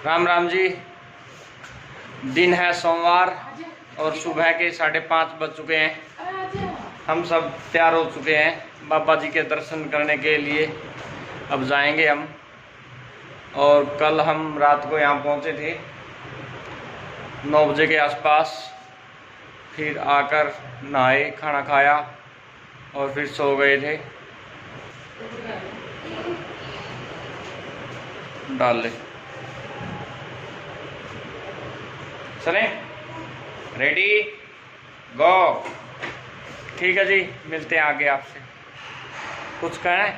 राम राम जी। दिन है सोमवार और सुबह के 5:30 बज चुके हैं। हम सब तैयार हो चुके हैं बाबा जी के दर्शन करने के लिए। अब जाएंगे हम। और कल हम रात को यहाँ पहुँचे थे 9 बजे के आसपास। फिर आकर नहाए, खाना खाया और फिर सो गए थे। डाल ले, चलें, रेडी गो। ठीक है जी, मिलते हैं आगे आपसे। कुछ कहना है?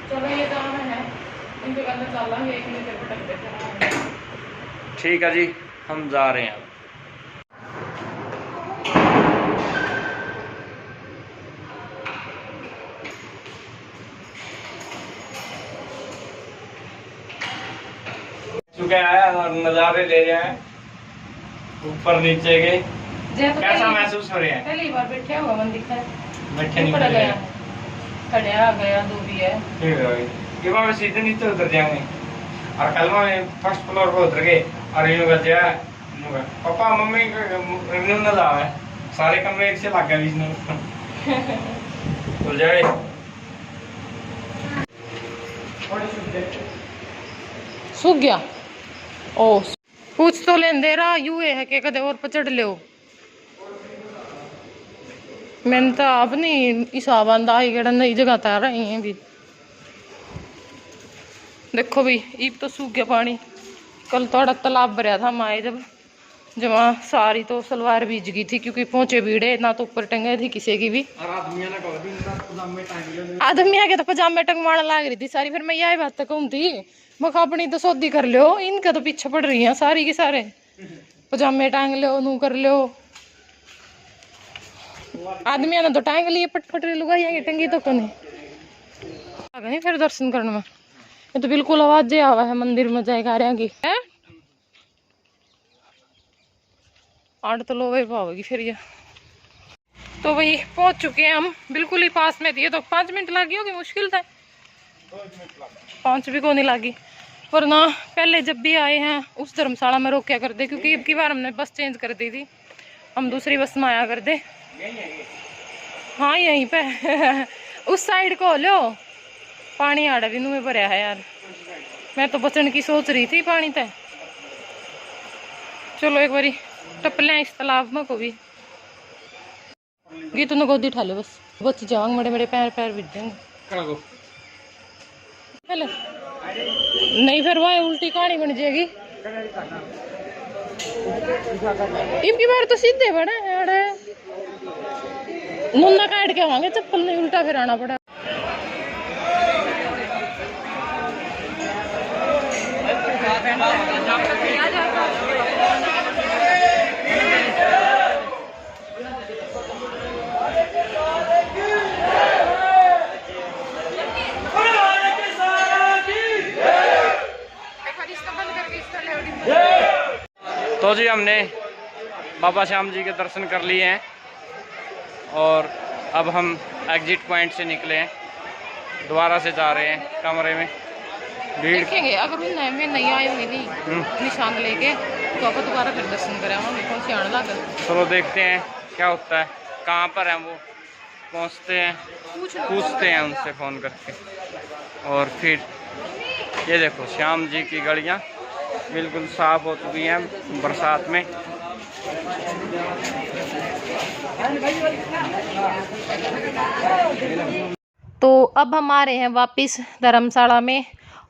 चलो ये काम है, इनके अंदर चलेंगे, एक मिनट पटक देते हैं। ठीक है जी, हम जा रहे हैं अब। चुके आया और नज़ारे ले रहे हैं ऊपर नीचे के। कैसा महसूस हो रहा है? पहली बार बैठे हुआ मन दिखा है। बैठे नहीं पड़ गया, खड़िया गया, दो भी है। ठीक है भाई, ये बार सीधे नीचे उतर जाएंगे और कल में फर्स्ट फ्लोर पे उतर गए और यूं कर दिया पापा मम्मी को न जावे, सारे कमरे एक से लग गए बीच में तो जाए। सूख गया। ओ पूछ तो लेन दे रहा यू है कि कदे और पचड़ ले। मैंने तो अपनी हिसाब आंदा ही केड़ा नई जगह तैर रही हैं भी। देखो भी ईब तो सूख गया पानी। कल थोड़ा तालाब भरा था माए जब जमा सारी तो सलवार भीज गई थी क्योंकि पहुंचे भीड़े ना तो ऊपर टंगे थी किसी की भी। आदमिया के तो पजामे टंगवाने लाग रही थी सारी। फिर मैं यही बात कहूँ थी, मैं अपनी तो सौदी कर लो, इनका तो पीछे पड़ रही है सारी की सारे। पजामे टांग लो, नू कर लो। आदमिया ने तो टांग लिए पटपट लुगाई टंगी तो कोनी आ गई। फिर दर्शन करने में ये तो बिल्कुल आवाज आवा है मंदिर में जाए कार्या की है। आठ तो लो वही पाओगी फिर ये तो वही पहुंच चुके हैं हम। बिल्कुल ही पास में थी तो 5 मिनट लगी होगी, मुश्किल था 5 भी को नहीं लगी। वरना पहले जब भी आए हैं उस धर्मशाला में रोक क्या कर दे, क्योंकि अब की बार हमने बस चेंज कर दी थी, हम दूसरी बस में आया कर दे। हाँ यहीं पे उस साइड को लो पानी आड़ा बिंदु में भरा है यार। मैं तो बचने की सोच रही थी पानी तय। चलो एक बारी टप लें इस तालाब में को भी। गीत ने गोदी उठा ले बस, बच जाऊंगे, मेरे मेरे पैर पैर बिज जाएंगे। पहले नहीं फिर वह उल्टी कहानी बन जाएगी। इनकी बार तो सीधे बड़े है, मुन्ना काट के आवांगे, चप्पल नहीं उल्टा फिर आना पड़ा। तो जी हमने बाबा श्याम जी के दर्शन कर लिए हैं और अब हम एग्जिट पॉइंट से निकले हैं, दोबारा से जा रहे हैं कमरे में। भीड़ देखेंगे अगर में नहीं आए हुए निशान लेके तो आप दोबारा फिर दर्शन करें। चलो देखते हैं क्या होता है, कहाँ पर हैं वो, पहुँचते हैं, पूछते हैं उनसे फ़ोन करके। और फिर ये देखो श्याम जी की गलियाँ बिल्कुल साफ हो चुकी हैं बरसात में। तो अब हम आ रहे हैं वापस धर्मशाला में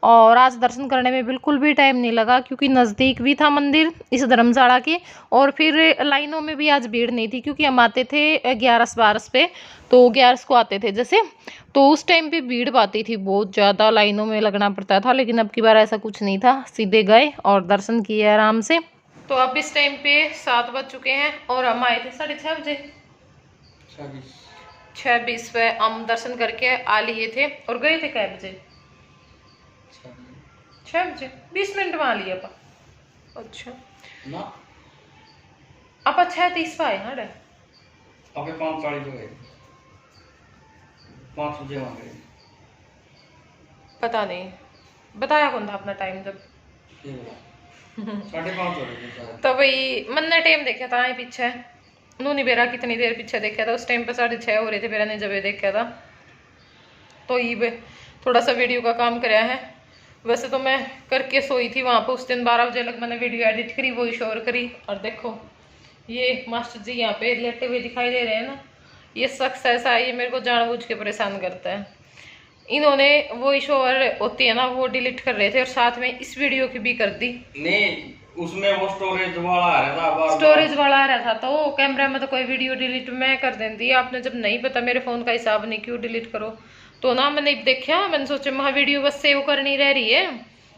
और आज दर्शन करने में बिल्कुल भी टाइम नहीं लगा क्योंकि नज़दीक भी था मंदिर इस धर्मशाला के। और फिर लाइनों में भी आज भीड़ नहीं थी क्योंकि हम आते थे 11-12 पे, तो 11 को आते थे जैसे, तो उस टाइम पे भीड़ पाती थी, बहुत ज़्यादा लाइनों में लगना पड़ता था। लेकिन अब की बार ऐसा कुछ नहीं था, सीधे गए और दर्शन किए आराम से। तो अब इस टाइम पे 7 बज चुके हैं और हम आए थे 6:30 बजे, 6:20 पे हम दर्शन करके आ लिए थे और गए थे कै बजे, 6 बजे 20 मिनट में आ लिया अपा। अच्छा अपा 6:30 पे आए ना डे 5:40 हो गए, 5 बजे वहाँ गए। पता नहीं बताया कौन था अपना टाइम जब 5:30 हो रहे थे शायद। तो भाई मैंने टाइम देखा था यहाँ पीछे, उन्होंने मेरा कितनी देर पीछे देखा था, उस टाइम पे 6:30 हो रहे थे मेरा ने जब ये देखा था। तो ये थोड़ा सा वीडियो का काम कराया है। वैसे तो मैं करके सोई थी वहाँ पे उस दिन 12 बजे लग मैंने वीडियो एडिट करी, वही शोर करी। और देखो ये मास्टर जी यहाँ पे लेटे हुए दिखाई दे रहे हैं ना, ये शख्स ऐसा है, ये मेरे को जानबूझ के परेशान करता है। इन्होंने वो शोर होती है ना वो डिलीट कर रहे थे और साथ में इस वीडियो की भी कर दी। नहीं उसमें वो स्टोरेज वाला आ रहा था, स्टोरेज वाला आ रहा था तो कैमरा में तो कोई वीडियो डिलीट मैं कर देती। आपने जब नहीं पता मेरे फोन का हिसाब नहीं क्यों डिलीट करो, तो ना मैंने देखा, मैंने सोचा वहाँ वीडियो बस सेव करनी रह रही है,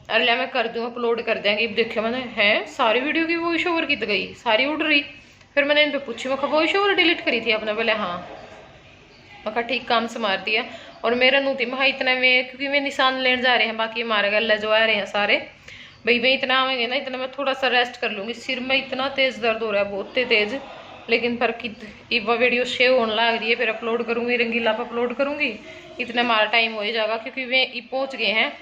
अरे मैं कर दूँ अपलोड कर देंगे। देखा मैंने है सारी वीडियो की वॉइस ओवर की गई, सारी उड़ रही। फिर मैंने इन पे पूछी, मैं वॉइस ओवर डिलीट करी थी आपने? बोले हाँ। मैं ठीक काम से मार दिया। और मेरा नू थी मैं इतना में, क्योंकि वे निशान लेने जा रहे हैं, बाकी हमारे गले जो आ रहे हैं सारे भाई मैं इतना आवेंगे ना, इतना मैं थोड़ा सा रेस्ट कर लूँगी। सिर में इतना तेज़ दर्द हो रहा है, बहुत तेज़। लेकिन पर वीडियो सेव होने लग रही है, फिर अपलोड करूँगी, रंगीला पर अपलोड करूँगी, इतना हमारा टाइम हो ही जाएगा। क्योंकि वे पहुँच गए हैं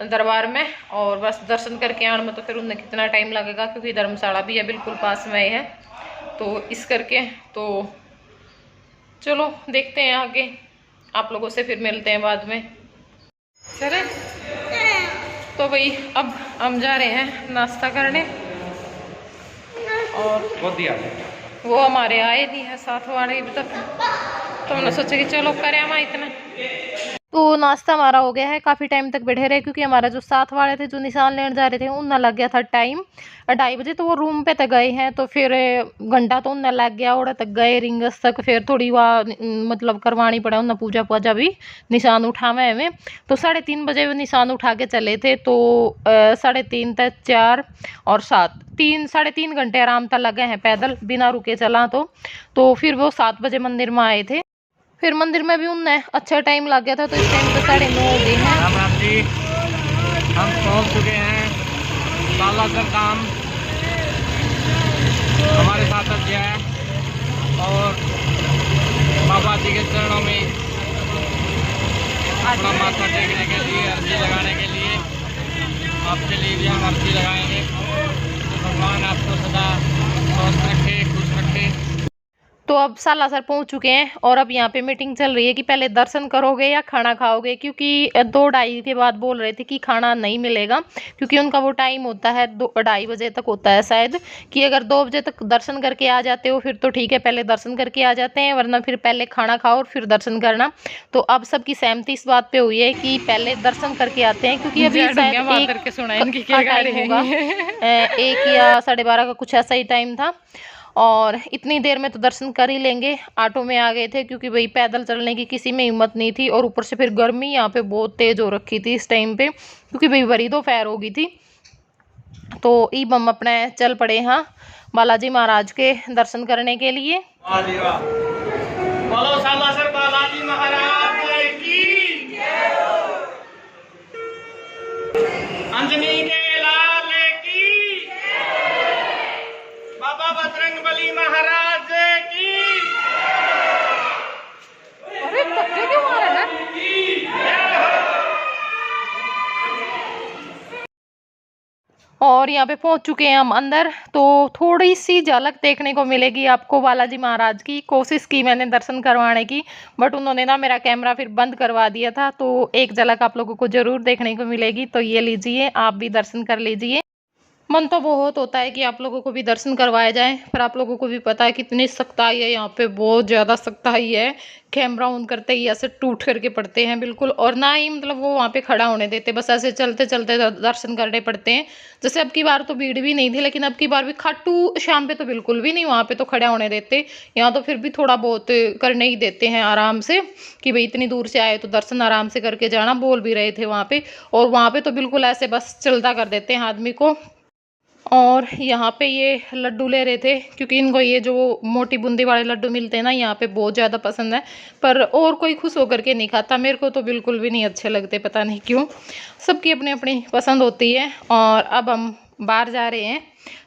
दरबार में और बस दर्शन करके आने में तो फिर उन्हें कितना टाइम लगेगा, क्योंकि धर्मशाला भी है बिल्कुल पास में है। तो इस करके तो चलो देखते हैं आगे, आप लोगों से फिर मिलते हैं बाद में। चले तो भाई अब हम जा रहे हैं नाश्ता करने, और वो हमारे आए नहीं है साथ वाले अभी तक, तो हमने सोचा कि चलो करें हम इतना। तो नाश्ता हमारा हो गया है, काफ़ी टाइम तक बैठे रहे क्योंकि हमारा जो साथ वाले थे जो निशान लेने जा रहे थे उनना लग गया था टाइम 2:30 बजे, तो वो रूम पे तक गए हैं। तो फिर घंटा तो उनना लग गया, और तक गए रिंगस तक, फिर थोड़ी वहाँ मतलब करवानी पड़ा उन्हें पूजा पूजा भी निशान उठावे हमें। तो 3:30 बजे वो निशान उठा के चले थे, तो 3:30 तक 4 और 7 3-3.5 घंटे आराम तक लगे हैं पैदल बिना रुके चला। तो फिर वो 7 बजे मंदिर में आए थे। फिर मंदिर में भी उन्हें अच्छा टाइम लग गया था, तो इस टाइम पे 9:30 हो गए हैं। राम राम जी, हम पहुंच चुके हैं बालासर धाम, हमारे साथ अच्छे हैं, और बाबा जी के चरणों में अपना माथा टेकने के लिए, अर्जी लगाने के लिए आपके लिए भी हम अर्जी लगाएंगे। तो भगवान आपको सदा स्वस्थ रखे, खुश रखे। तो अब सालासर पहुंच चुके हैं और अब यहाँ पे मीटिंग चल रही है कि पहले दर्शन करोगे या खाना खाओगे, क्योंकि 2-2:30 के बाद बोल रहे थे कि खाना नहीं मिलेगा, क्योंकि उनका वो टाइम होता है 2-2:30 बजे तक होता है शायद, कि अगर 2 बजे तक दर्शन करके आ जाते हो फिर तो ठीक है, पहले दर्शन करके आ जाते हैं, वरना फिर पहले खाना खाओ और फिर दर्शन करना। तो अब सबकी सहमति इस बात पे हुई है कि पहले दर्शन करके आते हैं, क्योंकि अभी शायद 1 होगा 1 या 12:30 का कुछ ऐसा ही टाइम था, और इतनी देर में तो दर्शन कर ही लेंगे। ऑटो में आ गए थे क्योंकि भाई पैदल चलने की किसी में हिम्मत नहीं थी, और ऊपर से फिर गर्मी यहाँ पे बहुत तेज हो रखी थी इस टाइम पे, क्योंकि भाई बड़ी दोपहर हो गई थी। तो ईब हम अपने चल पड़े हाँ बालाजी महाराज के दर्शन करने के लिए। बोलो सालासर बालाजी महाराज की जय हो, अंजनी के लाल की जय, बाबा बजरंगबली महाराज की। अरे धक्के क्यों मार रहा है? और यहाँ पे पहुंच चुके हैं हम अंदर, तो थोड़ी सी झलक देखने को मिलेगी आपको बालाजी महाराज की। कोशिश की मैंने दर्शन करवाने की, बट उन्होंने ना मेरा कैमरा फिर बंद करवा दिया था, तो एक झलक आप लोगों को जरूर देखने को मिलेगी। तो ये लीजिए, आप भी दर्शन कर लीजिए। मन तो बहुत होता है कि आप लोगों को भी दर्शन करवाया जाए, पर आप लोगों को भी पता है कितनी सख्ताई है यहाँ पे, बहुत ज़्यादा सख्ताई है। कैमरा ऑन करते ही ऐसे टूट करके पड़ते हैं बिल्कुल, और ना ही मतलब वो वहाँ पे खड़ा होने देते, बस ऐसे चलते चलते दर्शन करने पड़ते हैं। जैसे अब की बार तो भीड़ भी नहीं थी, लेकिन अब की बार भी खाटू शाम पे तो बिल्कुल भी नहीं वहाँ पे तो खड़ा होने देते। यहाँ तो फिर भी थोड़ा बहुत करने ही देते हैं आराम से, कि भाई इतनी दूर से आए तो दर्शन आराम से करके जाना, बोल भी रहे थे वहाँ पे। और वहाँ पे तो बिल्कुल ऐसे बस चलता कर देते हैं आदमी को। और यहाँ पे ये लड्डू ले रहे थे, क्योंकि इनको ये जो मोटी बूंदी वाले लड्डू मिलते हैं ना यहाँ पे बहुत ज़्यादा पसंद है, पर और कोई खुश होकर के नहीं खाता। मेरे को तो बिल्कुल भी नहीं अच्छे लगते, पता नहीं क्यों, सबकी अपनी अपनी पसंद होती है। और अब हम बाहर जा रहे हैं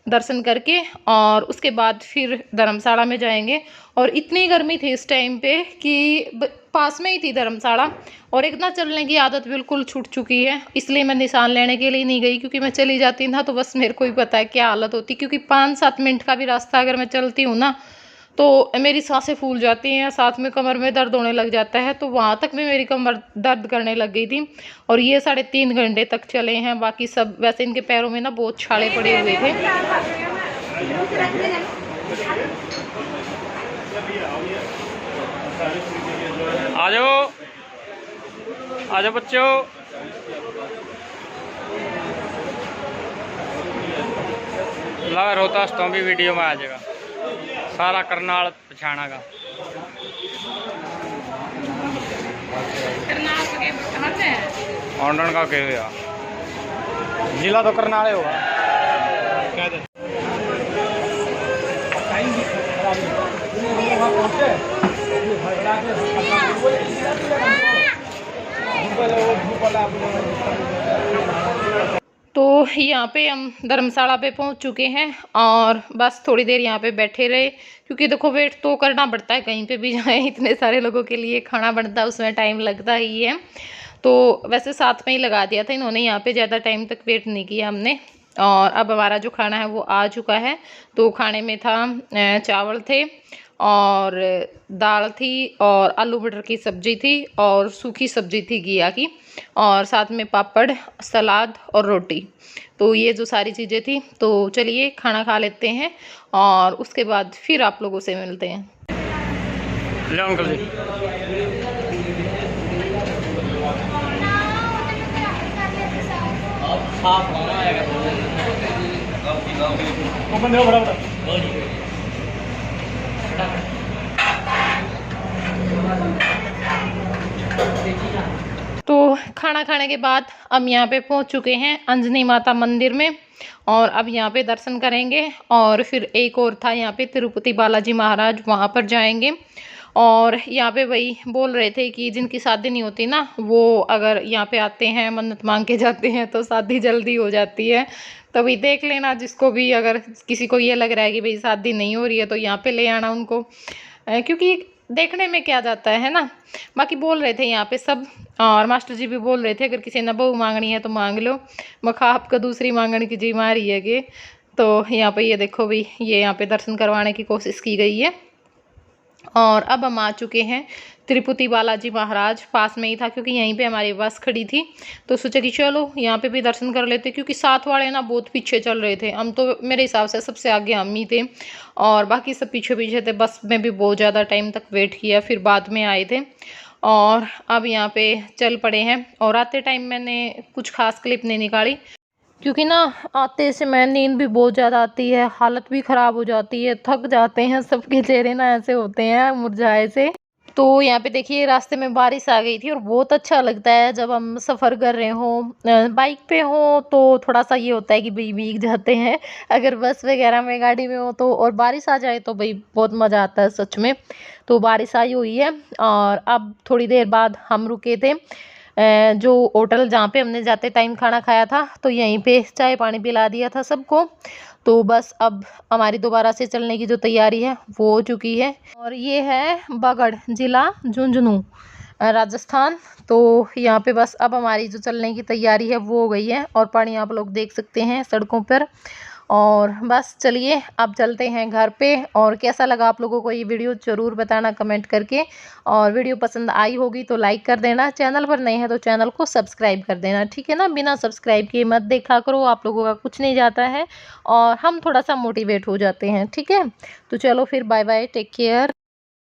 दर्शन करके, और उसके बाद फिर धर्मशाला में जाएंगे। और इतनी गर्मी थी इस टाइम पे कि पास में ही थी धर्मशाला, और एक ना चलने की आदत बिल्कुल छूट चुकी है, इसलिए मैं निशान लेने के लिए नहीं गई, क्योंकि मैं चली जाती ना तो बस मेरे को ही पता है क्या हालत होती, क्योंकि 5-7 मिनट का भी रास्ता अगर मैं चलती हूँ ना तो मेरी सांसें फूल जाती हैं, साथ में कमर में दर्द होने लग जाता है। तो वहाँ तक भी मेरी कमर दर्द करने लग गई थी, और ये 3.5 घंटे तक चले हैं। बाकी सब वैसे इनके पैरों में ना बहुत छाले पड़े हुए थे। आ जाओ बच्चों। लगा रोहतास तो भी वीडियो में आ जाएगा, सारा करनाल पछाना का। ऑनलाइन का कह हुआ जिला तो करनाल होगा। तो यहाँ पे हम धर्मशाला पे पहुँच चुके हैं, और बस थोड़ी देर यहाँ पे बैठे रहे, क्योंकि देखो वेट तो करना पड़ता है, कहीं पे भी जाए इतने सारे लोगों के लिए खाना बनता है, उसमें टाइम लगता ही है। तो वैसे साथ में ही लगा दिया था इन्होंने, यहाँ पे ज़्यादा टाइम तक वेट नहीं किया हमने। और अब हमारा जो खाना है वो आ चुका है। तो खाने में था चावल थे, और दाल थी, और आलू मटर की सब्ज़ी थी, और सूखी सब्ज़ी थी घिया की, और साथ में पापड़, सलाद और रोटी। तो ये जो सारी चीज़ें थी। तो चलिए खाना खा लेते हैं, और उसके बाद फिर आप लोगों से मिलते हैं। ले अंकल जी। तो खाना खाने के बाद हम यहाँ पे पहुँच चुके हैं अंजनी माता मंदिर में, और अब यहाँ पे दर्शन करेंगे, और फिर एक और था यहाँ पे तिरुपति बालाजी महाराज, वहाँ पर जाएंगे। और यहाँ पे वही बोल रहे थे कि जिनकी शादी नहीं होती ना, वो अगर यहाँ पे आते हैं, मन्नत मांग के जाते हैं, तो शादी जल्दी हो जाती है। तो भाई देख लेना, जिसको भी अगर किसी को ये लग रहा है कि भाई शादी नहीं हो रही है, तो यहाँ पे ले आना उनको, क्योंकि देखने में क्या जाता है ना। बाकी बोल रहे थे यहाँ पे सब, और मास्टर जी भी बोल रहे थे अगर किसी ने बहू मांगनी है तो मांग लो, मखा आपका दूसरी मांगने की जी मारी है कि। तो यहाँ पे ये देखो भाई, ये यहाँ पे दर्शन करवाने की कोशिश की गई है। और अब हम आ चुके हैं तिरुपति बालाजी महाराज, पास में ही था, क्योंकि यहीं पे हमारी बस खड़ी थी। तो सोचा कि चलो यहाँ पे भी दर्शन कर लेते, क्योंकि साथ वाले ना बहुत पीछे चल रहे थे। हम तो मेरे हिसाब से सबसे आगे हम ही थे, और बाकी सब पीछे पीछे थे। बस में भी बहुत ज़्यादा टाइम तक वेट किया, फिर बाद में आए थे। और अब यहाँ पे चल पड़े हैं। और आते टाइम मैंने कुछ खास क्लिप नहीं निकाली, क्योंकि ना आते समय नींद भी बहुत ज़्यादा आती है, हालत भी ख़राब हो जाती है, थक जाते हैं, सबके चेहरे ना ऐसे होते हैं मुरझाए से। तो यहाँ पे देखिए रास्ते में बारिश आ गई थी, और बहुत अच्छा लगता है जब हम सफ़र कर रहे हों। बाइक पे हो तो थोड़ा सा ये होता है कि भाई भीग जाते हैं, अगर बस वगैरह में गाड़ी में हो तो, और बारिश आ जाए तो भाई बहुत मज़ा आता है सच में। तो बारिश आई हुई है, और अब थोड़ी देर बाद हम रुके थे जो होटल जहाँ पे हमने जाते टाइम खाना खाया था, तो यहीं पे चाय पानी पिला दिया था सबको। तो बस अब हमारी दोबारा से चलने की जो तैयारी है वो हो चुकी है। और ये है बागड़ जिला, झुंझुनू, राजस्थान। तो यहाँ पे बस अब हमारी जो चलने की तैयारी है वो हो गई है, और पानी आप लोग देख सकते हैं सड़कों पर। और बस चलिए अब चलते हैं घर पे। और कैसा लगा आप लोगों को ये वीडियो ज़रूर बताना कमेंट करके, और वीडियो पसंद आई होगी तो लाइक कर देना, चैनल पर नए हैं तो चैनल को सब्सक्राइब कर देना, ठीक है ना। बिना सब्सक्राइब किए मत देखा करो, आप लोगों का कुछ नहीं जाता है, और हम थोड़ा सा मोटिवेट हो जाते हैं, ठीक है। तो चलो फिर बाय बाय, टेक केयर।